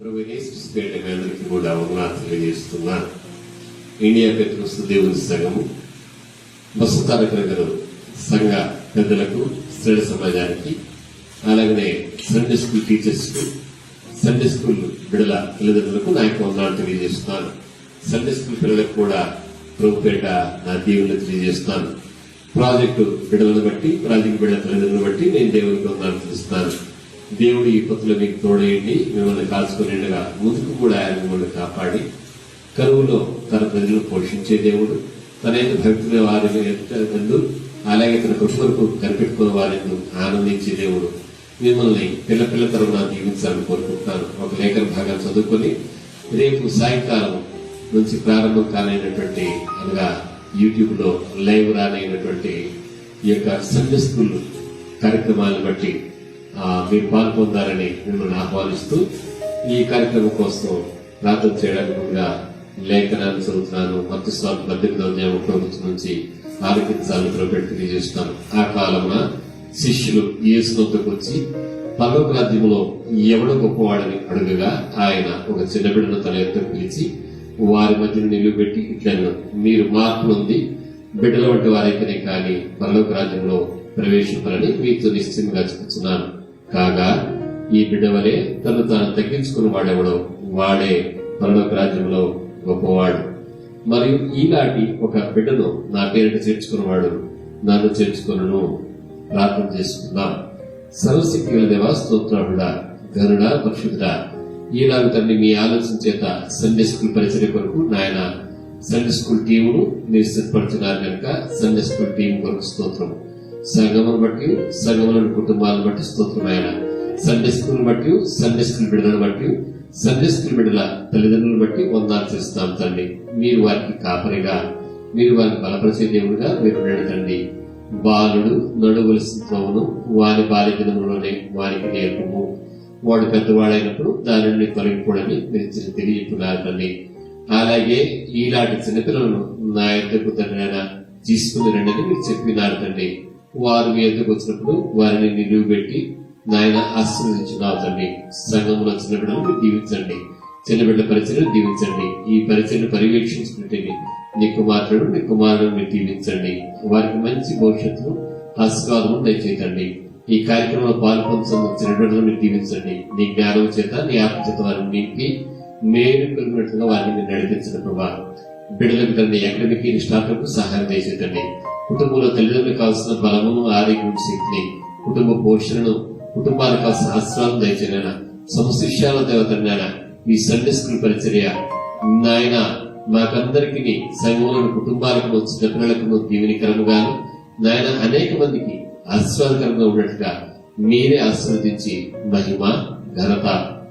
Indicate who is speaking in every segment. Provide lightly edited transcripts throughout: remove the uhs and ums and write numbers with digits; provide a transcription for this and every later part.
Speaker 1: అందరికీ కూడా వందనాలు తెలియజేస్తున్నాను. ఇండియా పెద్దకు దేవుని సంఘము బస్సు తారకనగర్ సంఘ పెద్దలకు, స్త్రీల సమాజానికి, అలాగనే సండే స్కూల్ టీచర్స్ కు, సండే స్కూల్ బిడల తల్లిదండ్రులకు నా యొక్క వందనాలు తెలియజేస్తున్నాను. సండే స్కూల్ పిల్లలకు కూడా ప్రభుపేట నా దేవుని తెలియజేస్తున్నాను. ప్రాజెక్టు బిడలను బట్టి, ప్రాజెక్టు బిడ్డల తల్లిదండ్రులను బట్టి నేను దేవునికి వందనాలు తెలుస్తున్నాను. దేవుడు ఈ పొత్తులో మీకు తోడేయండి, మిమ్మల్ని కాల్చుకునేట్టుగా ముందుకు కూడా ఆయన మిమ్మల్ని కాపాడి కరువులో తన ప్రజలను పోషించే దేవుడు, తన యొక్క భక్తుల వారిని అలాగే తన కృషులకు కనిపెట్టుకున్న వారిని ఆనందించే దేవుడు మిమ్మల్ని పిల్ల తరపున దీవించాలని కోరుకుంటున్నాను. ఒక లేఖన భాగాన్ని చదువుకొని రేపు సాయంకాలం నుంచి ప్రారంభం కానైనటువంటి అనగా యూట్యూబ్ లో లైవ్ రానైనటువంటి ఈ యొక్క సండే స్కూల్ కార్యక్రమాలను బట్టి మీరు పాల్పొందాలని మిమ్మల్ని ఆహ్వానిస్తూ ఈ కార్యక్రమం కోసం ప్రార్థన చేయడానికి ముందుగా లేఖనాన్ని చదువుతున్నాను. మత్తయి 18 నుంచి ఆలోచించాలని ప్రభుత్వం తెలియజేస్తాను. ఆ కాలమున శిష్యులు యేసు వద్దకు వచ్చి పరలోక రాజ్యములో ఎవడు గొప్పవాడని అడుగగా ఆయన ఒక చిన్న బిడ్డను తన ఎత్తుకు పిలిచి వారి మధ్యన నిలువబెట్టి ఇట్లను, మీరు మార్పు నుండి బిడ్డల వంటి వారైతేనే కానీ పరలోక రాజ్యంలో ప్రవేశించాలని మీతో నిశ్చయంగా చెప్తున్నాను. కాగా ఈ బిడ్డ వలె తను తాను తగ్గించుకున్న వాడెవడో వాడే పరలోక రాజ్యంలో గొప్పవాడు. మరియు ఈనాటి ఒక బిడ్డను నా పేరిట చేర్చుకున్నవాడు నన్ను చేర్చుకును. ప్రార్థన చేసుకుందాం. సర్వశక్తి గల దేవా, స్తోత్రాలుడా, ఘనుడా, పరిశుద్ధుడా, ఈనాడు తండ్రి మీ ఆలోచన చేత సండే స్కూల్ పరిచయ కొరకు నాయన సండే స్కూల్ టీమును మీరు సిద్ధపడుతున్నారు కనుక సండే స్కూల్ టీం కొరకు స్తోత్రం. సంఘమును బట్టి, సంఘములను కుటుంబాలను బట్టి స్తోత్రం. ఆయన సండే స్కూల్ బట్టి, సండే స్కూల్ బిడ్డలను బట్టి, సండే స్కూల్ బిడ్డల తల్లిదండ్రులను బట్టి వందనాలు చేస్తాం తండ్రి. మీరు వారికి కాపరిగా, మీరు వారికి బలపరిచే దేవుడిగా మీరు నడతండి. బాలుడు నడువలసిన త్రోవను వారి బాల్య దినములోనే వారికి నేర్పము, వాడు పెద్దవాడైనప్పుడు దాని నుండి తొలగిపోవడని మీరు తెలియజేస్తున్నారు తండ్రి. అలాగే ఈలాంటి చిన్నపిల్లలను నా యొద్దకు తండ్రి తీసుకుని రండి మీరు చెప్పినారు తండ్రి. వారు మీ ఎదురుకు వచ్చినప్పుడు వారిని నిలువ పెట్టి నాయన ఆశీర్వదించున్నావు తండ్రి. సంఘంలో చిన్న బిడ్డలు మీరు దీవించండి, చిన్న బిడ్డల పరిచయం దీవించండి. ఈ పరిచయం పర్యవేక్షించుకుంటే నీ కుమారుడు మీరు దీవించండి. వారికి మంచి భవిష్యత్తు ఆశీర్వాదము దయచేయండి. ఈ కార్యక్రమంలో పాల్పొందుతున్న చిన్న బిడ్డలు మీరు దీవించండి. నీ జ్ఞానం చేత, నీ ఆత్మ చేత వారిని నింపి మేలు కలిగినట్లుగా వారిని మీరు నడిపించిన ప్రభావ. బిడ్డలకు తండ్రి అకాడమిక్ నిష్ఠాలకు సహాయం దయచేయండి. కుటుంబంలో తల్లిదండ్రులకు కావాల్సిన బలమును, ఆరోగ్యం, శక్తిని, కుటుంబ పోషణను, కుటుంబానికి కావాల్సిన ఆశ్రయాలను దయచేయన సమశిష్యాల దేవతన్నాయన మీ సండే స్కూల్ పరిచర్య నాయన మాకందరికి సంఘంలోని కుటుంబాలకు, చిన్నపిల్లలకు దీవెనికరముగాను నాయన అనేక మందికి ఆశీర్వాదకరంగా ఉన్నట్టుగా మీరే ఆశీర్వదించి మహిమ, ఘనత,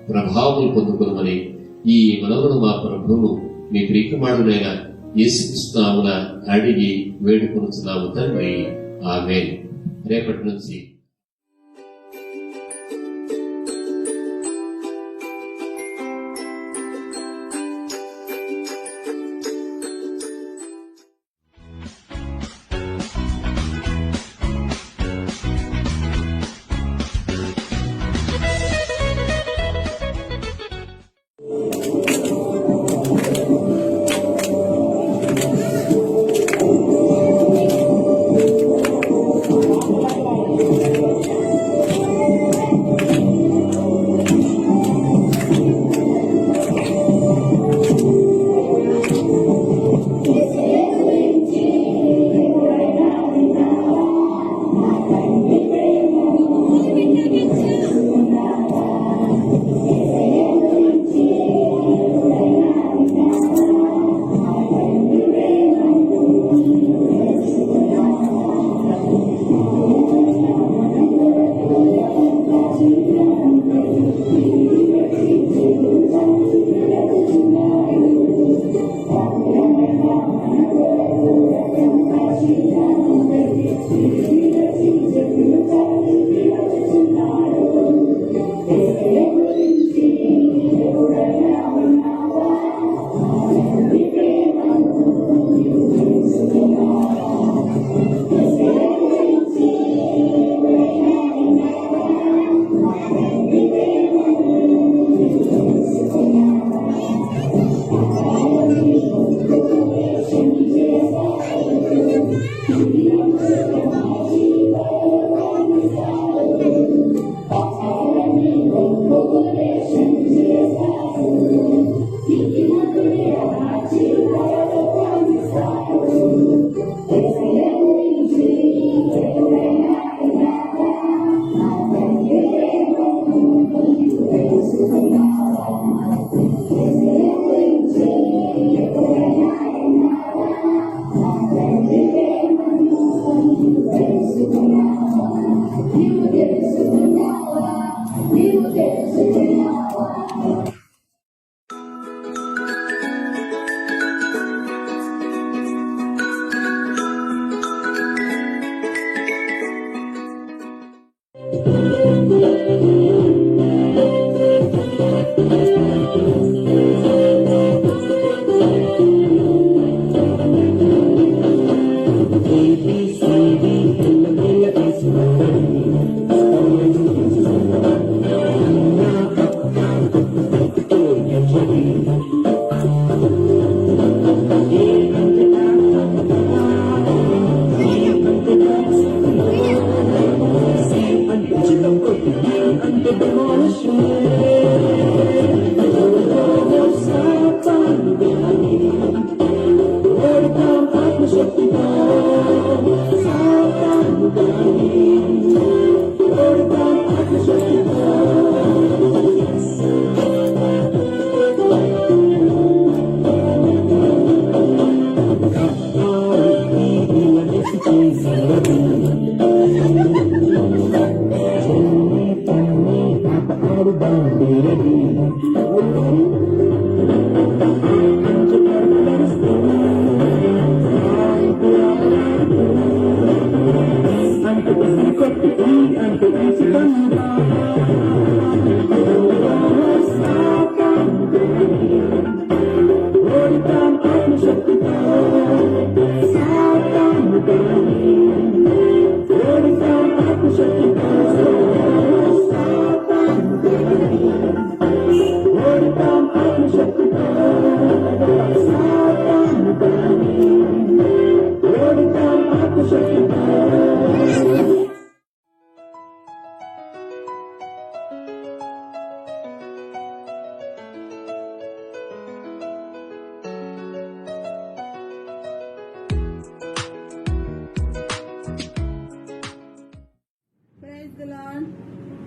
Speaker 1: ప్రభావములు పొందుకోమని ఈ మనవును మా ప్రభువును మీ ప్రియకుమారుడైన యేసుక్రీస్తునామమున అడిగి వేడుకొనుచున్నాము తండ్రి. ఆమేన్. రేపటి నుంచి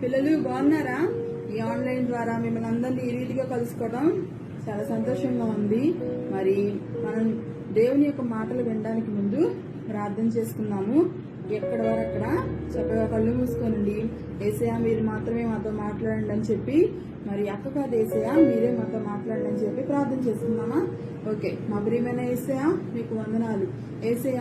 Speaker 2: పిల్లలు బాగున్నారా? ఈ ఆన్లైన్ ద్వారా మిమ్మల్ని అందరినీ ఈ రీతిగా కలుసుకోవడం చాలా సంతోషంగా ఉంది. మరి మనం దేవుని యొక్క మాటలు వినడానికి ముందు ప్రార్థన చేసుకున్నాము. ఎక్కడ వారు అక్కడ చక్కగా కళ్ళు మూసుకోనండి. ఏసయ్య మీరు మాత్రమే మాతో మాట్లాడండి అని చెప్పి, మరి అక్క కాదు ఏసయ్య మీరే మాతో మాట్లాడండి అని చెప్పి ప్రార్థన చేసుకున్నామా? ఓకే, మా ప్రియమైన ఏసయ్య మీకు వందనాలు. ఏసయ్య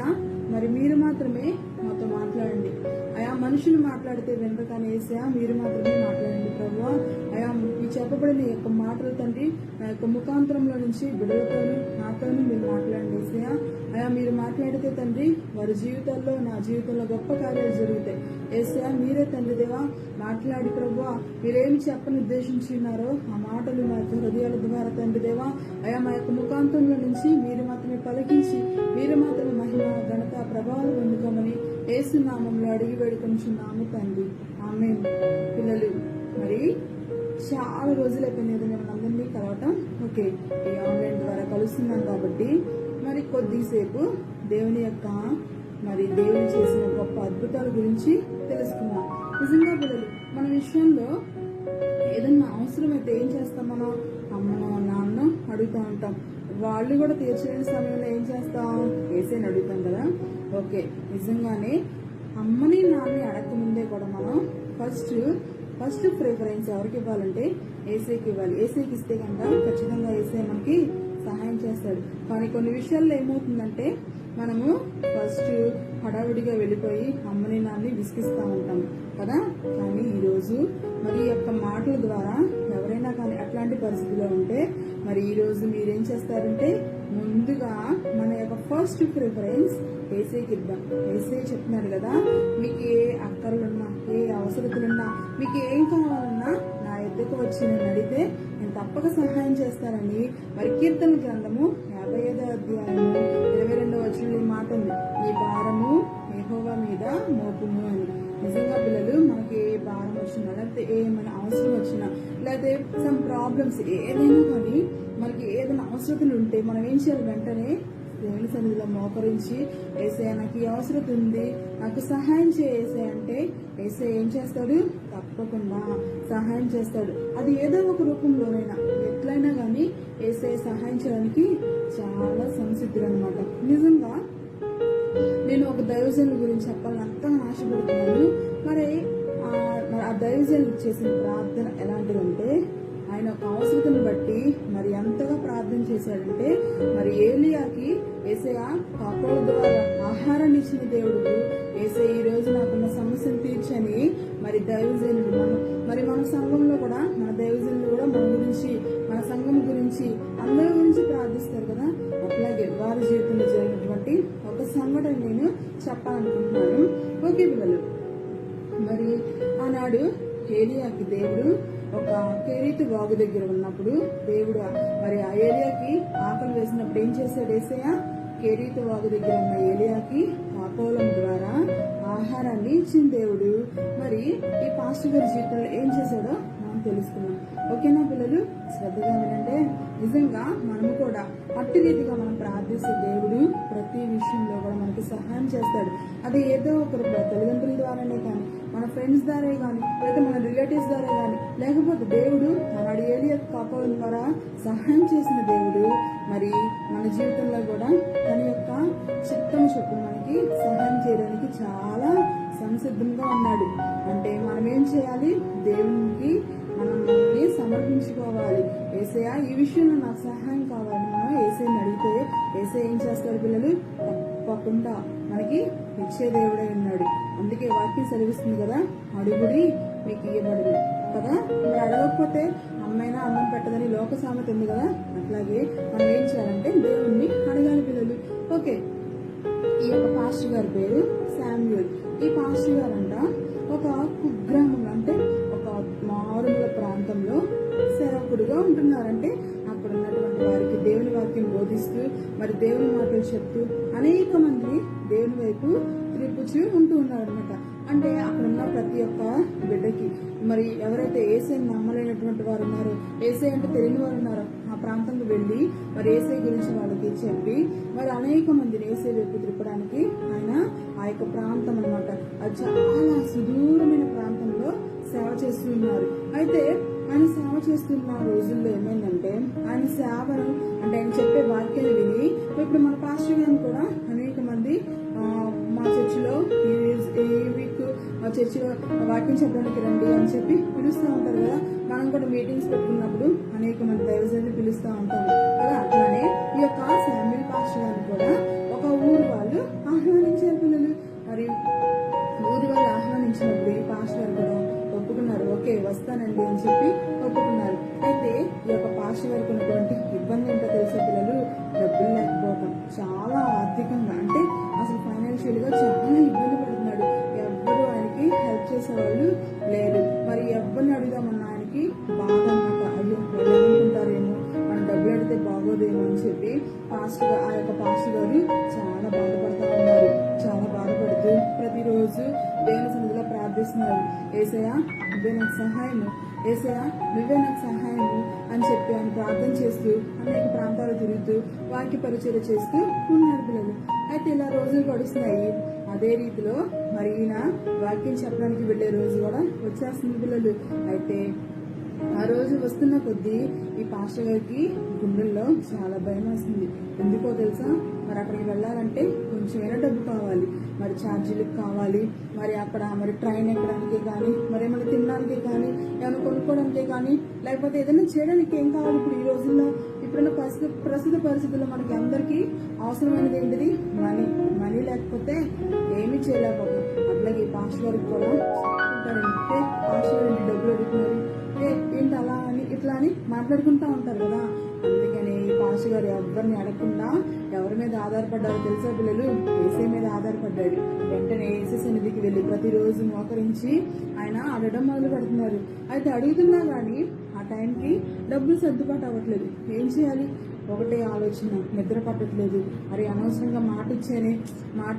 Speaker 2: మరి మీరు మాత్రమే మాతో మాట్లాడండి అయా. మనుషులు మాట్లాడితే వెనుక కానీ ఏసయ్య మీరు మాత్రమే మాట్లాడండి ప్రభువా. అయా ఈ చెప్పబడిన యొక్క మాటలు తండ్రి నా యొక్క ముఖాంతరంలో నుంచి బిడ్డలతోనూ నాతోనూ మీరు మాట్లాడండి ఏసయ్య. అయా మీరు మాట్లాడితే తండ్రి వారి జీవితాల్లో నా జీవితంలో గొప్ప కార్యాలు జరుగుతాయి ఏసయ్య. మీరే తండ్రి దేవా మాట్లాడి ప్రభువా మీరేమి చెప్పని ఉద్దేశించున్నారో ఆ మాటలు మా యొక్క హృదయాల ద్వారా తండ్రి దేవా అయా మా యొక్క ముఖాంతంలో నుంచి మీరు మాత్రమే పలికించి మీరు మాత్రమే మహిమ ఘనత ప్రభావాలు పొందుకోమని యేసు నామంలో అడిగి వేడుకొంచున్నాము తండ్రి, ఆమేన్. పిల్లలు మరి చాలా రోజులు అయిపోయినాయి మనందరినీ కలవటం. ఓకే, ఈ ఆన్లైన్ ద్వారా కలుస్తున్నాం కాబట్టి మరి కొద్దిసేపు దేవుని యొక్క మరి దేవుని చేసిన గొప్ప అద్భుతాల గురించి తెలుసుకుందాం. నిజంగా పిల్లలు మన విషయంలో ఏదన్నా అవసరమైతే ఏం చేస్తాం? మనం అమ్మనో నాన్నో అడుగుతూ ఉంటాం. వాళ్ళు కూడా తీర్చలేని సమయంలో ఏం చేస్తాం? ఏసైని అడుగుతాం కదా. ఓకే, నిజంగానే అమ్మని నాన్నని అడగకముందే కూడా మనం ఫస్ట్ ప్రిఫరెన్స్ ఎవరికి ఇవ్వాలంటే ఏసైకి ఇవ్వాలి. ఏసైకి ఇస్తే కనుక ఖచ్చితంగా ఏసై మనకి సహాయం చేస్తాడు. కానీ కొన్ని విషయాల్లో ఏమవుతుందంటే మనము ఫస్ట్ హడావుడిగా వెళ్ళిపోయి అమ్మని నాన్నని విసిగిస్తూ ఉంటాం కదా. కానీ ఈరోజు మరి యొక్క మాటల ద్వారా ఎవరైనా కానీ అట్లాంటి పరిస్థితిలో ఉంటే మరి ఈ రోజు మీరేం చేస్తారంటే ముందుగా మన యొక్క ఫస్ట్ ప్రిఫరెన్స్ ఏసైకి ఇద్దాం. ఏసై చెప్తున్నాడు కదా, మీకు ఏ అక్కర్లున్నా ఏ అవసరతలున్నా మీకు ఏం కావాలన్నా నా ఎద్దకు వచ్చి నేను అడిగితే నేను తప్పక సహాయం చేస్తానని మరి కీర్తన గ్రంథము 55వ అధ్యాయము 22వ వచనంలో ఈ మాట ఉంది, ఈ భారము యెహోవా మీద మోపుము అని. నిజంగా పిల్లలు మనకి ఏ భారం వచ్చినా లేకపోతే ఏమైనా అవసరం వచ్చినా లేకపోతే సమ్ ప్రాబ్లమ్స్ ఏదైనా కానీ మనకి ఏదైనా అవసరతలు ఉంటే మనం ఏం చేయాలి? వెంటనే దేవుని సన్నిధిలో మోకరించి ఏసయ్య నాకు ఈ అవసరం ఉంది నాకు సహాయం చేసే అంటే ఏసయ్య ఏం చేస్తాడు? తప్పకుండా సహాయం చేస్తాడు. అది ఏదో ఒక రూపంలోనైనా ఎట్లయినా కానీ ఏసయ్య సహాయం చేయడానికి చాలా సంసిద్ధుడు అనమాట. నిజంగా నేను ఒక దైవజనుల గురించి చెప్పాలని అంతగా ఆశపడుతున్నాను. మరి ఆ దైవజనులు చేసిన ప్రార్థన ఎలాంటిదంటే ఆయన ఒక అవసరతను బట్టి మరి ఎంతగా ప్రార్థన చేశాడంటే మరి ఏలియాకి ఏసయ్య కాకోల ద్వారా ఆహారాన్ని ఇచ్చిన దేవుడు ఏసయ్య ఈ రోజు నాకున్న సమస్యను తీర్చని మరి దైవజనులు మరి మన సంఘంలో కూడా మన దైవజనులు కూడా మన గురించి మన సంఘం గురించి అందరి గురించి ప్రార్థిస్తారు కదా. అట్లాగే వారి జీవితంలో జరిగినటువంటి ఒక సంఘటన నేను చెప్పాలనుకుంటున్నాను. ఓకే పిల్లలు, మరి ఆనాడు ఏలియాకి దేవుడు ఒక కెరీతు వాగు దగ్గర ఉన్నప్పుడు దేవుడు మరి ఆ ఏలియాకి ఆకలి వేసినప్పుడు ఏం చేశాడు? ఏసయ్య కెరీతు వాగు దగ్గర ఉన్న ఏలియాకి కాకోలం ద్వారా ఆహారాన్ని ఇచ్చిన దేవుడు మరి ఈ పాస్టర్ గారి జీవితంలో ఏం చేశాడో మనం తెలుసుకున్నాం. ఓకేనా పిల్లలు, శ్రద్ధగా వినంటే నిజంగా మనము కూడా అట్టి రీతిగా మనం ప్రార్థిస్తే దేవుడు ప్రతి విషయంలో కూడా మనకి సహాయం చేస్తాడు. అది ఏదో ఒకరు తల్లిదండ్రుల ద్వారానే కానీ మన ఫ్రెండ్స్ ద్వారా కానీ లేదా మన రిలేటివ్స్ ద్వారా కానీ లేకపోతే దేవుడు మన ఏలియా కాపాడడం ద్వారా సహాయం చేసిన దేవుడు మరి మన జీవితంలో కూడా తన యొక్క చిత్తం చొప్పున మనకి సహాయం చేయడానికి చాలా సంసిద్ధంగా ఉన్నాడు. అంటే మనం ఏం చేయాలి? దేవునికి మనల్ని సమర్పించుకోవాలి. ఏసయ్య ఈ విషయంలో నాకు సహాయం కావాలి మనం ఏసైని అడిగితే ఏసై ఏం చేస్తాడు పిల్లలు? తప్పకుండా మనకి ఇచ్చే దేవుడే ఉన్నాడు. అందుకే వాక్యం సెలవిస్తుంది కదా, అడుగుడి మీకు ఇవ్వబడదు కదా. మరి అడగకపోతే అమ్మైనా అన్నం పెట్టదని లోక సామెత ఉంది కదా. అట్లాగే మనం ఏం చేయాలంటే దేవుణ్ణి అడగాలి పిల్లలు. ఓకే, ఈ యొక్క పాస్టర్ గారి పేరు శామ్యూల్. ఈ పాస్టర్ గారు అంట ఒక కుగ్రామం అంటే ఒక మారుమూల ప్రాంతంలో సేవకుడుగా ఉంటున్నారంటే అక్కడ ఉన్నటువంటి వారికి దేవుని వాక్యం బోధిస్తూ మరి దేవుని మాటలు చెప్తూ అనేక మంది దేవుని వైపు త్రిప్పుచూ ఉంటూ ఉన్నారు అనమాట. అంటే అక్కడ ఉన్న ప్రతి ఒక్క బిడ్డకి మరి ఎవరైతే ఏసైని నమ్మలేనటువంటి వారు ఉన్నారో, ఏసై అంటే తెలియని వారు ఉన్నారో ఆ ప్రాంతంలో వెళ్ళి మరి ఏసై గురించి వాళ్ళకి చెప్పి మరి అనేక మందిని ఏసై వైపు తిప్పడానికి ఆయన ఆ యొక్క ప్రాంతం అన్నమాట, అది చాలా సుదూరమైన ప్రాంతంలో సేవ చేస్తూ ఉన్నారు. అయితే ఆయన సేవ చేస్తున్న రోజుల్లో ఏమైందంటే ఆయన సేవను అంటే ఆయన చెప్పే వాక్యాలు విని ఇప్పుడు మన పాస్టర్ గారిని కూడా అనేక మంది మా చర్చిలో ఈ వీక్ మా చర్చిలో వాక్యం చెప్పడానికి రండి అని చెప్పి పిలుస్తూ ఉంటారు కదా. మనం కూడా మీటింగ్స్ పెట్టుకున్నప్పుడు అనేక మంది దైవజనులు పిలుస్తూ ఉంటాము కదా. అట్లానే ఈ యొక్క శామ్యుల్ పాస్టర్ గారిని కూడా ఒక ఊరు వాళ్ళు ఆహ్వానించారు పిల్లలు. మరి ఊరి వాళ్ళు ఆహ్వానించినప్పుడు ఈ పాస్టర్ గారు కూడా ఒప్పుకున్నారు, ఓకే వస్తానండి అని చెప్పి ఒప్పుకున్నారు. అయితే ఈ యొక్క పాస్టర్ గారికి ఉన్నటువంటి ఇబ్బంది ఏంటో తెలిసే పిల్లలు, డబ్బులు లేకపోవడం, చాలా ఆర్థికంగా అంటే అసలు ఫైనాన్షియల్ గా చాలా ఇబ్బంది పడుతున్నాడు. ఎవ్వరు ఆయనకి హెల్ప్ చేసేవాళ్ళు లేరు. మరి ఎవరిని అడుగుదామన్నా ఆయనకి బాధ అన్నమాట. అయ్యో వాళ్ళు ఏమనుకుంటారేమో, మనం డబ్బులు అడిగితే బాగోదేమో అని చెప్పి ఆ యొక్క పాస్టర్ గారు చాలా బాధపడుతూ ఉన్నారు. చాలా బాధపడుతూ ప్రతిరోజు దేవుని సన్నిధిలో ప్రార్థిస్తున్నారు, ఏసయ్యా నువ్వే నాకు సహాయము, ఏసయ్యా నువ్వే నాకు సహాయము అని చెప్పి ఆయన ప్రార్థన చేస్తూ అనేక ప్రాంతాలు తిరుగుతూ వాక్య పరిచయం చేస్తూ ఉన్నారు పిల్లలు. అయితే ఇలా రోజులు గడుస్తున్నాయి. అదే రీతిలో మరి ఈయన వాక్యం చెప్పడానికి వెళ్లే రోజు కూడా వచ్చేస్తుంది పిల్లలు. అయితే ఆ రోజు వస్తున్న కొద్దీ ఈ పాస్టర్ గారికి గుండెల్లో చాలా భయం వస్తుంది. ఎందుకో తెలుసా, మరి అక్కడికి వెళ్ళాలంటే కొంచెమైనా డబ్బు కావాలి, మరి ఛార్జీలకు కావాలి, మరి అక్కడ మరి ట్రైన్ ఎక్కడానికి కానీ, మరి ఏమైనా తినడానికి కానీ, ఏమైనా కొనుక్కోవడానికి కానీ, లేకపోతే ఏదైనా చేయడానికి ఏం కావాలి. ఇప్పుడు ఈ రోజుల్లో ఇప్పుడున్న ప్రస్తుత పరిస్థితుల్లో మనకి అందరికీ అవసరమైనది ఏంటిది, మనీ. మనీ లేకపోతే ఏమీ చేయలేకపోతాం. అట్లాగే పాస్టర్ గారికి కూడా పాస్టర్ గారికి డబ్బులు అడుగుతున్నారు, ఏంటి అలా అని ఇట్లా అని మాట్లాడుకుంటా ఉంటారు కదా. అందుకని ఈ పాస్టర్ గారు ఎవరిని అడగకుండా ఎవరి మీద ఆధారపడ్డారో తెలుసా పిల్లలు, ఏసై మీద ఆధారపడ్డాడు. వెంటనే ఏసై సన్నిధికి వెళ్లి ప్రతిరోజు మోకరించి ఆయన అడగడం మొదలు పెడుతున్నారు. అయితే అడుగుతున్నా గానీ ఆ టైంకి డబ్బులు సర్దుబాటు అవ్వట్లేదు. ఏం చేయాలి, ఒకటే ఆలోచన, నిద్ర పట్టట్లేదు. మరి అనవసరంగా మాట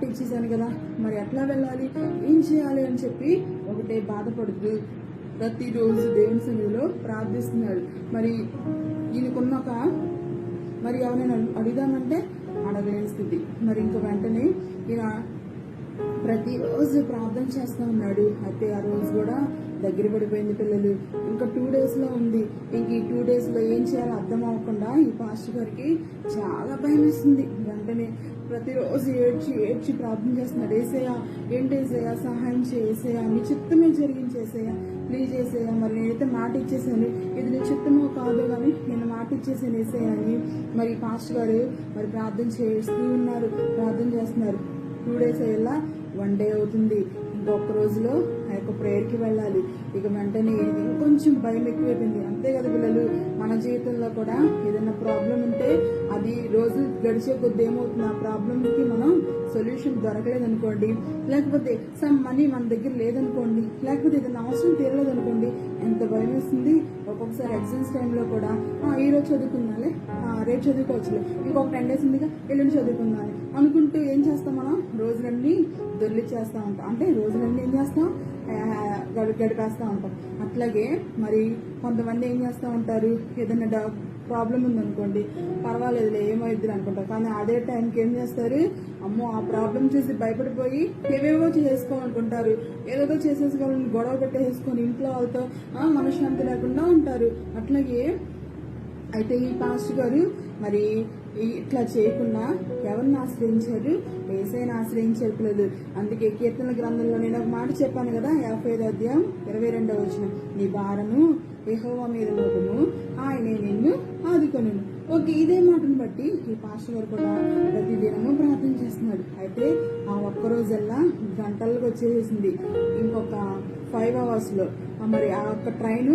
Speaker 2: ఇచ్చేసాను కదా, మరి ఎట్లా వెళ్ళాలి, ఏం చేయాలి అని చెప్పి ఒకటే బాధపడుతూ ప్రతిరోజు దేవుని సన్నిధిలో ప్రార్థిస్తున్నాడు. మరి ఈయనకున్న మరి ఎవరైనా అడుగుదామంటే అడగలేని స్థితి. మరి ఇంక వెంటనే ఈయన ప్రతిరోజు ప్రార్థన చేస్తూ ఉన్నాడు. అయితే ఆ రోజు కూడా దగ్గర పడిపోయింది పిల్లలు. ఇంకా 2 days లో ఉంది. ఇంక ఈ 2 days లో ఏం చేయాలో అర్థం అవ్వకుండా ఈ పాస్టర్ గారికి చాలా భయం వేస్తుంది. వెంటనే ప్రతిరోజు ఏడ్చి ప్రార్థన చేస్తున్నాడు, ఏసయ్యా ఏంటి ఏసయ్యా సహాయం చేసేయా, నీ చిత్తమే జరిగించేసేయా, ప్లీజ్ ఏసయ్యా. మరి నేనైతే మాట ఇచ్చేసాను, ఇది నీ చిత్తమో కాదో కానీ నేను మాట ఇచ్చేసాను ఏసయ్యా అని మరి పాస్టర్ గారు మరి ప్రార్థన చేస్తున్నారు. 2 days అయ్యేలా 1 day అవుతుంది. ఇంకొక రోజులో ఆ యొక్క ప్రేయర్కి వెళ్ళాలి. ఇక వెంటనే ఇంకొంచెం భయం ఎక్కువైపోయింది. అంతే కదా పిల్లలు, మన జీవితంలో కూడా ఏదైనా ప్రాబ్లం ఉంటే అది రోజు గడిచే కొద్ది ఏమవుతుంది, ఆ ప్రాబ్లంకి మనం సొల్యూషన్ దొరకలేదనుకోండి, లేకపోతే సమ్ మనీ మన దగ్గర లేదనుకోండి, లేకపోతే ఏదైనా అవసరం తీరలేదనుకోండి, ఎంత భయం వేస్తుంది. ఒక్కొక్కసారి ఎగ్జామ్స్ టైంలో కూడా ఈ రోజు చదువుకున్నాలే, రేపు చదువుకోవచ్చులే, ఇంకొక 10 days ఉందిగా ఎల్లుండి చదువుకున్నాను అనుకుంటూ ఏం చేస్తాం, మనం రోజులన్నీ దొర్లిచ్చేస్తా ఉంటాం. అంటే రోజులన్నీ ఏం చేస్తాం, గడిపేస్తా ఉంటాం. అట్లాగే మరి కొంతమంది ఏం చేస్తూ ఉంటారు, ఏదైనా ప్రాబ్లం ఉందనుకోండి, పర్వాలేదులే ఏమైద్ది అనుకుంటారు. కానీ అదే టైంకి ఏం చేస్తారు, అమ్మో ఆ ప్రాబ్లం చూసి భయపడిపోయి ఏవేవో చేసుకోవాలనుకుంటారు, ఏదేదో చేసేసుకోవాలని గొడవ పెట్టేసుకొని ఇంట్లో వాళ్ళతో మనశ్శాంతి లేకుండా ఉంటారు. అట్లాగే అయితే ఈ పాస్టర్ గారు మరి ఇట్లా చేయకుండా ఎవరిని ఆశ్రయించారు, ఏసైని ఆశ్రయించారు పిల్లలు. అందుకే కీర్తనల గ్రంథంలో నేను ఒక మాట చెప్పాను కదా, 55వ అధ్యాయం 22వ వచనం, నీ భారము యెహోవా మీద మోపుము, ఆయనే నిన్ను ఆదుకొనును. ఓకే, ఇదే మాటను బట్టి ఈ పాస్టర్ గారు కూడా ప్రతి దినము ప్రార్థన చేస్తున్నాడు. అయితే ఆ ఒక్కరోజల్లా గంటలకు వచ్చేసింది. ఇంకొక 5 hours లో మరి ఆ ఒక్క ట్రైన్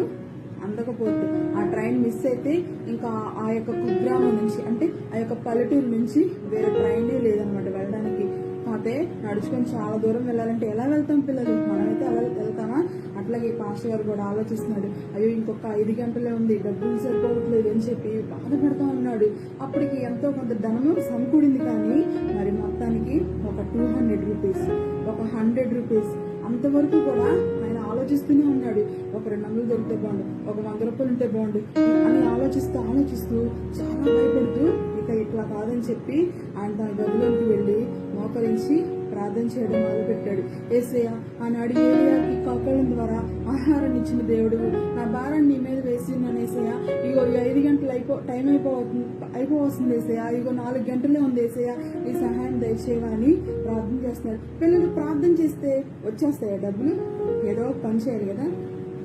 Speaker 2: అందకపోతే, ఆ ట్రైన్ మిస్ అయితే ఇంకా ఆ యొక్క కుగ్రామం నుంచి అంటే ఆ యొక్క పల్లెటూరు నుంచి వేరే ట్రైనే లేదనమాట వెళ్ళడానికి. అయితే నడుచుకొని చాలా దూరం వెళ్ళాలంటే ఎలా వెళ్తాం పిల్లలు, మనమైతే వెళ్తామా. అట్లాగే పాస్టర్ గారు కూడా ఆలోచిస్తున్నాడు, అయ్యో ఇంకొక 5 గంటలే ఉంది, డబ్బులు సరిపోవట్లేదు అని చెప్పి బాధపడుతూ ఉన్నాడు. అప్పటికి ఎంతో కొంత ధనము సమకూడింది, కానీ మరి మొత్తానికి ఒక 200 రూపీస్, ఒక 100 రూపీస్ అంతవరకు కూడా ఆయన ఆలోచిస్తూనే ఉన్నాడు. ఒక 200 దొరికితే బాగుండు, ఒక 100 రూపాయలు ఉంటే బాగుండు అని ఆలోచిస్తూ చాలా భయపడుతూ ఇట్లా కాదని చెప్పి ఆయన తన గదిలోకి వెళ్ళి మోకరించి ప్రార్థన చేయడం మొదలుపెట్టాడు. యేసయ్య, ఆనాడు ఏలియాకి కాకలం ద్వారా ఆహారాన్ని ఇచ్చిన దేవుడు, నా భారాన్ని నీ మీద వేసి ఉన్నాను యేసయ్య. ఇగో 5 గంటలు టైం అయిపోవస్తుంది యేసయ్య, ఇగో 4 గంటలే ఉంది యేసయ్య, నీ సహాయం దయచేయమని ప్రార్థన చేస్తున్నారు. పిల్లలు ప్రార్థన చేస్తే వచ్చేస్తాయా డబ్బులు? ఏదో పని చేయాలి కదా,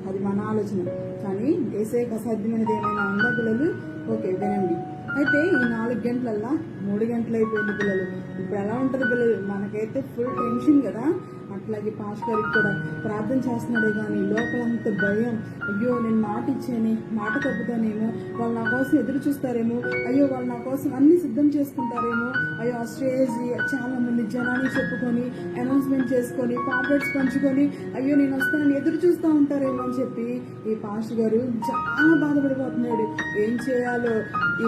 Speaker 2: అది మన ఆలోచన. కానీ యేసయ్యకు అసాధ్యమైనది ఏమైనా ఉందా పిల్లలు? ఓకే, వినండి. అయితే ఈ 4 గంటలల్లా 3 గంటలు అయిపోయింది పిల్లలు. ఇప్పుడు ఎలా ఉంటది పిల్లలు? మనకైతే ఫుల్ టెన్షన్ కదా. అట్లాగే పాస్టర్ గారికి కూడా ప్రార్థన చేస్తున్నాడే కానీ లోపలంత భయం. అయ్యో, నేను మాట ఇచ్చానే, మాట తప్పుతానేమో, వాళ్ళు నా కోసం ఎదురు చూస్తారేమో, అయ్యో వాళ్ళు నా కోసం అన్ని సిద్ధం చేసుకుంటారేమో, అయ్యో ఆ స్టేజ్ చాలా మంది జనాన్ని చెప్పుకొని అనౌన్స్మెంట్ చేసుకొని పాంప్లెట్స్ పంచుకొని అయ్యో నేను వస్తానని ఎదురు చూస్తూ ఉంటారేమో అని చెప్పి ఈ పాస్టర్ గారు చాలా బాధపడిపోతున్నాడు. ఏం చేయాలో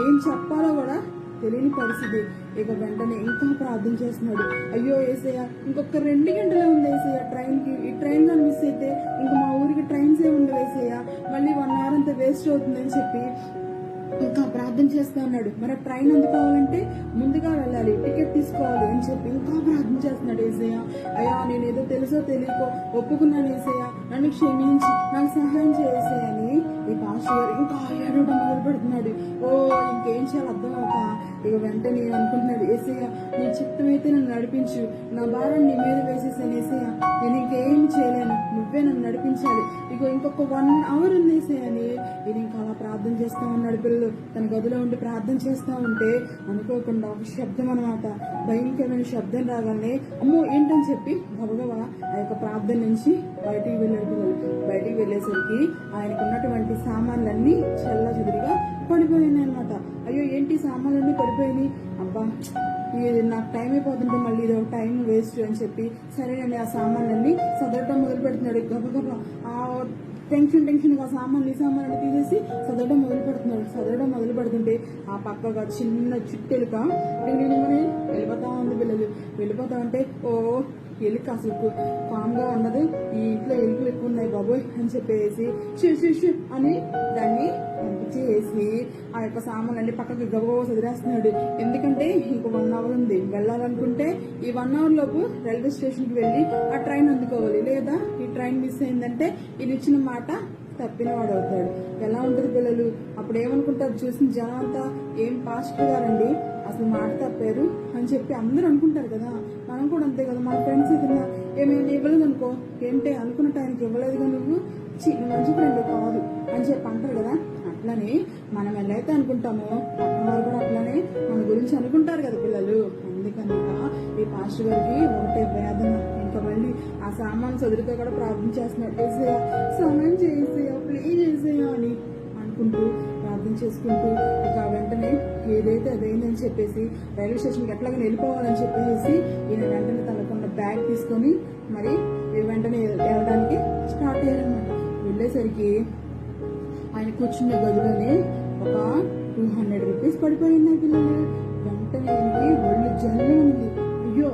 Speaker 2: ఏం చెప్పాలో కూడా తెలియని పరిస్థితి. ఇక వెంటనే ఇంకా ప్రార్థన చేస్తున్నాడు. అయ్యో యేసయ్య, ఇంకొక 2 గంటలే ఉంది యేసయ్య ట్రైన్కి, ఈ ట్రైన్ కానీ మిస్ అయితే ఇంకా మా ఊరికి ట్రైన్స్ ఏ ఉండవు యేసయ్య, మళ్ళీ 1 అవర్ అంతా వేస్ట్ అవుతుందని చెప్పి ఇంకా ప్రార్థన చేస్తా ఉన్నాడు. మరి ట్రైన్ అందుకోవాలంటే ముందుగా వెళ్ళాలి, టికెట్ తీసుకోవాలి అని చెప్పి ఇంకా ప్రార్థన చేస్తున్నాడు. యేసయ్య, అయ్యా నేను ఏదో తెలుసో తెలియకో ఒప్పుకున్నాను యేసయ్య, నన్ను క్షమించి నాకు సహాయం చేసేయ అని ఈ పాస్టర్ గారు ఇంకా ఏడవడం మొదలు పెడుతున్నాడు. ఇంకేం చేయాలి అర్థం అవుతా. ఇక వెంటనే అనుకుంటున్నాడు, యేసయ్య నీ చిత్తమైతే నన్ను నడిపించు, నా భారాన్ని నీ మీద వేసేసాను యేసయ్య, నేను ఇంకేం చేయలేను, నువ్వే నన్ను నడిపించాలి, ఇగో ఇంకొక 1 అవర్ ఉంది యేసయ్య అని ఇది ఇంకా అలా ప్రార్థన చేస్తా ఉన్నాడు. పిల్లలు తన గదిలో ఉండి ప్రార్థన చేస్తా ఉంటే అనుకోకుండా ఒక శబ్దం అనమాట, భయంకరమైన శబ్దం రాగానే అమ్మో ఏంటని చెప్పి గబగబా ఆ యొక్క ప్రార్థన నుంచి బయటికి వెళ్ళాడు. పిల్లలు బయటికి వెళ్ళేసరికి ఆయనకు ఉన్నటువంటి సామాన్లన్నీ చల్ల చెదురుగా పడిపోయినాయి అనమాట. అయ్యో ఏంటి సామాన్లన్నీ పడిపోయినాయి, అబ్బా ఇది నాకు టైం అయిపోతుంటే మళ్ళీ ఇది ఒక టైం వేస్ట్ అని చెప్పి సరేనండి ఆ సామాన్లన్నీ సదరటం మొదలు పెడుతున్నాడు. గబగబా ఆ టెన్షన్ గా సామాన్లు ఈ సామాన్లు తీసేసి సదరడం మొదలు పెడుతుంటే ఆ పక్కగా చిన్న చుట్టెలుక వెళ్ళిపోతా ఉంది. పిల్లలు వెళ్ళిపోతా ఉంటే ఎలుక అసలు కామ్గా ఉండదు, ఈ ఇంట్లో ఎలుకలు ఎక్కువ ఉన్నాయి బాబోయ్ అని చెప్పేసి షూ అని దాన్ని పంపించేసి ఆ యొక్క సామాన్లన్నీ పక్కకి గబగబా సదిరేస్తున్నాడు. ఎందుకంటే ఇంకో 1 అవర్ ఉంది, వెళ్ళాలనుకుంటే ఈ 1 అవర్ లోపు రైల్వే స్టేషన్ కి వెళ్ళి ఆ ట్రైన్ అందుకోవాలి, లేదా ఈ ట్రైన్ మిస్ అయిందంటే ఇది ఇచ్చిన మాట తప్పిన వాడు అవుతాడు. ఎలా ఉంటుంది పిల్లలు? అప్పుడు ఏమనుకుంటారు చూసిన జనం అంతా, ఏం పాస్టర్ గారండి అసలు మాట తప్పారు అని చెప్పి అందరూ అనుకుంటారు కదా. మనం కూడా అంతే కదా, మన ఫ్రెండ్స్ ఏదైనా ఏమైనా ఇవ్వలేదు అనుకో, ఏంటి అనుకున్న టైంకి ఇవ్వలేదుగా నువ్వు మంచి ఫ్రెండ్ కాదు అని చెప్పి అంటారు కదా. అట్లానే మనం ఎలా అయితే అనుకుంటామో పక్కన వాళ్ళు కూడా అట్లానే మన గురించి అనుకుంటారు కదా పిల్లలు. అందుకని ఈ పాస్టర్ గారికి ఒకటే వేదన, ఇంకా మళ్ళీ ఆ సామాన్ సదురుతో కూడా ప్రార్థన చేస్తున్నాడు. యేసయ్య సహాయం చేసేయ, ప్లీజ్ చేసేయ అని అనుకుంటూ ప్రార్థన చేసుకుంటూ ఇక వెంటనే ఏదైతే అదైందని చెప్పేసి రైల్వే స్టేషన్కి ఎట్లాగైనా వెళ్ళిపోవాలని చెప్పేసి ఈయన వెంటనే తనకున్న బ్యాగ్ తీసుకొని మరి వెంటనే వెళ్ళడానికి స్టార్ట్ అయ్యారనమాట. వెళ్ళేసరికి ఆయన కూర్చున్న గదిలోనే ఒక 200 రూపీస్ పడిపోయింది పిల్లలు. వెంటనే ఆయనకి ఒళ్ళు జల్లి ఉంది. అయ్యో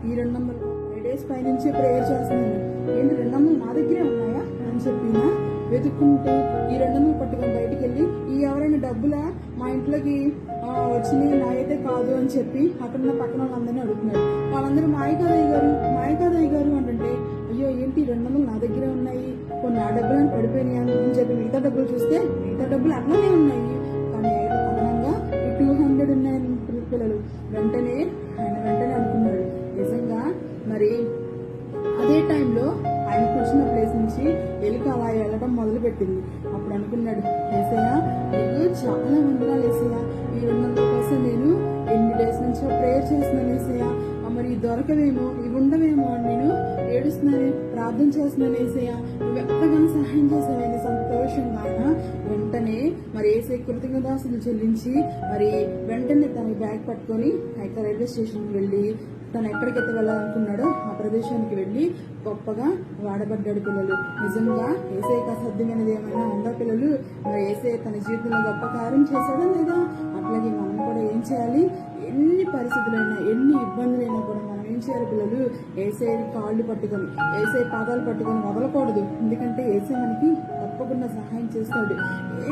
Speaker 2: ఈ 200 డేస్ పైనుంచి ప్రేయర్ చేస్తున్నాను, ఏంటి 200 నా దగ్గరే ఉన్నాయా అని చెప్పినా వెతుక్కుంటూ ఈ 200 పట్టుకొని బయటికి వెళ్ళి ఈ ఎవరైనా డబ్బులా మా ఇంట్లోకి వచ్చినాయి నాయైతే కాదు అని చెప్పి అక్కడున్న పక్కన వాళ్ళందరినీ అడుగుతున్నాడు. వాళ్ళందరూ మాయకాదయ్య గారు అంటుంటే అయ్యో ఏంటి 200 నా దగ్గరే ఉన్నాయి, కొన్ని ఆ డబ్బులను పడిపోయినాయి అని చెప్పి మిగతా డబ్బులు చూస్తే మిగతా డబ్బులు అట్లానే ఉన్నాయి, కానీ అదనంగా ఈ 200 ఉన్నాయని పిల్లలు. వెంటనే అనుకున్నాడు నిజంగా మరి అదే టైంలో ఆయన కూర్చున్న ప్లేస్ నుంచి ఎలుక అలా వెళ్ళడం మొదలు పెట్టింది. అప్పుడు అనుకున్నాడు, యేసయ్య నీకు చాలా వందనాలు యేసయ్య, ఈ 200 కోసం నేను ఎన్ని డేస్ నుంచో ప్రేయర్ చేస్తున్నాను యేసయ్య, మరి దొరకవేమో ఇవి ఉండవేమో అని నేను ఏడుస్తున్నాను, ప్రార్థన చేస్తున్నాను యేసయ్య, నువ్వు ఎంతగానో సహాయం చేసావని సంతోషంగా వెంటనే మరి యేసయ్య కృతజ్ఞతాస్తులు చెల్లించి మరి వెంటనే తన బ్యాగ్ పట్టుకొని రైల్వే స్టేషన్ కి వెళ్ళి తను ఎక్కడికైతే వెళ్ళాలనుకున్నాడో ఆ ప్రదేశానికి వెళ్ళి గొప్పగా వాడబడ్డాడు. పిల్లలు నిజంగా యేసయ్యకు అసాధ్యమైనది ఏమైనా ఉందా పిల్లలు? మరి యేసయ్య తన జీవితంలో గొప్ప కార్యం చేశాడా లేదా? అట్లాగే మనం కూడా ఏం చేయాలి, ఎన్ని పరిస్థితులైనా ఎన్ని ఇబ్బందులైనా కూడా మనం ఏం చేయాలి పిల్లలు? ఏసై కాళ్ళు పట్టుకొని, ఏసై పాదాలు పట్టుకొని వదలకూడదు. ఎందుకంటే ఏసై మనకి తప్పకుండా సహాయం చేస్తాడు.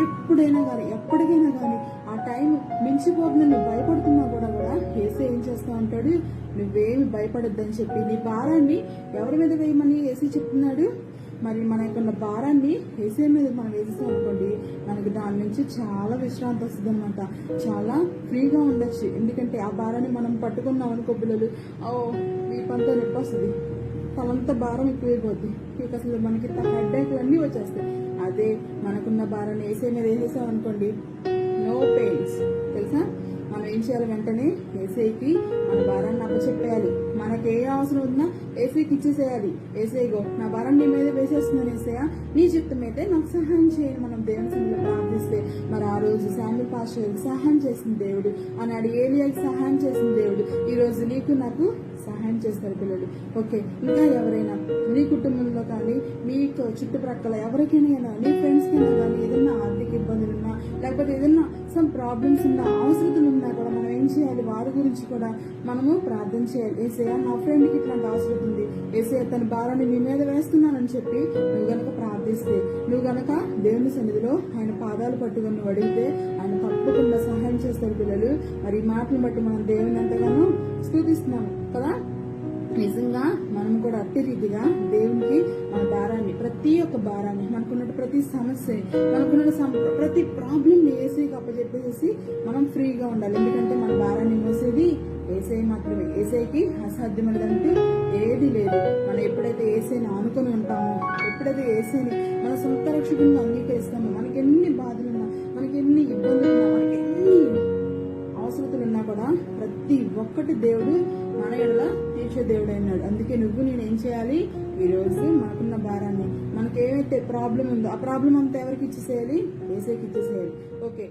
Speaker 2: ఎప్పుడైనా కానీ, ఎప్పటికైనా కానీ ఆ టైం మించిపోతుందని నువ్వు భయపడుతున్నా కూడా ఏసై ఏం చేస్తా ఉంటాడు, నువ్వేమి భయపడొద్దని చెప్పి నీ భారాన్ని ఎవరి మీద వేయమని ఏసై చెప్తున్నాడు. మరి మన యొక్క భారాన్ని ఏసై మీద మనం వేసేసాం అనుకోండి, మనకి దాని నుంచి చాలా విశ్రాంతి వస్తుంది అనమాట. చాలా ఫ్రీగా ఉండొచ్చు. ఎందుకంటే ఆ భారాన్ని మనం పట్టుకున్నాం అనుకో పిల్లలు, వీపంతా నొప్పి వస్తుంది, తలంతా భారం ఎక్కువైపోద్ది, ఇక అసలు మనకి హెడ్ఏక్లు అన్నీ వచ్చేస్తాయి. అదే మనకున్న భారాన్ని ఏసై మీద వేసేసాం అనుకోండి, నో పెయిన్స్. తెలుసా? మనం ఏం చేయాలి? వెంటనే ఏసైకి మన భారాన్ని అప్పచెప్పేయాలి. మనకి ఏ అవసరం ఉన్నా ఏసైకి ఇచ్చేసేయాలి. ఏసైగో నా భారాన్ని నీ మీద వేసేస్తున్నాను ఏసయ్య, నీ చిత్తం అయితే నాకు సహాయం చేయండి. మనం దేవుని సన్నిధిలో ప్రార్థిస్తే, మరి ఆ రోజు శామ్యూల్ పాస్టర్కి సహాయం చేసిన దేవుడు, ఆనాడు ఏలియాకి సహాయం చేసిన దేవుడు ఈ రోజు నీకు నాకు సహాయం చేస్తారు పిల్లలు. ఓకే, ఇంకా ఎవరైనా నీ కుటుంబంలో కానీ, మీకు చుట్టుప్రక్కల ఎవరికైనా, నీ ఫ్రెండ్స్ కైనా కానీ ఏదైనా ఆర్థిక ఇబ్బందులు ఉన్నా, లేకపోతే ఏదైనా సమ్ ప్రాబ్లమ్స్ ఉన్నా, అవసరతలు ఉన్నా కూడా మనం ఏం చేయాలి? వారి గురించి కూడా మనము ప్రార్థన చేయాలి. ఏసయ్య నా ఫ్రెండ్కి ఇట్లాంటి అవసరం ఉంది, ఏసయ్య తన భారాన్ని నీ మీద వేస్తున్నానని చెప్పి నువ్వు గనక ప్రార్థిస్తే, నువ్వు గనక దేవుని సన్నిధిలో ఆయన పాదాలు పట్టుకొని నువ్వు అడిగితే ఆయన తప్పకుండా సహాయం చేస్తారు పిల్లలు. మరి ఈ మాటలను బట్టి మనం దేవుని ఎంతగానో స్తుతిస్తున్నాము కదా. నిజంగా మనం కూడా అట్టి రీతిగా దేవునికి మన భారాన్ని, ప్రతి ఒక్క భారాన్ని, మనకున్న ప్రతి సమస్యని, మనకున్న ప్రతి ప్రాబ్లం ఏసైకి అప్పచెప్పేసి మనం ఫ్రీగా ఉండాలి. ఎందుకంటే మన భారాన్ని మోసేది ఏసై మాత్రమే. ఏసైకి అసాధ్యమైనదంటూ ఏది లేదు. మనం ఎప్పుడైతే ఏసైని ఆనుకొని ఉంటామో, ఎప్పుడైతే ఏసైని మన సొంత రక్షకుడిని అంగీకరిస్తామో, మనకి ఎన్ని బాధలున్నా, మనకి ఎన్ని ఇబ్బందులున్నా, మనకి ఎన్ని అవసరతలున్నా కూడా ప్రతి ఒక్కటి దేవుడు మన ఎడల తీర్చే దేవుడు అన్నాడు. అందుకే నువ్వు నేను ఏం చేయాలి? ఈ రోజు మనకున్న భారాన్ని, మనకి ఏమైతే ప్రాబ్లం ఉందో ఆ ప్రాబ్లం అంతా ఎవరికి ఇచ్చేసేయాలి? ఏసైకి ఇచ్చేసేయాలి. ఓకే.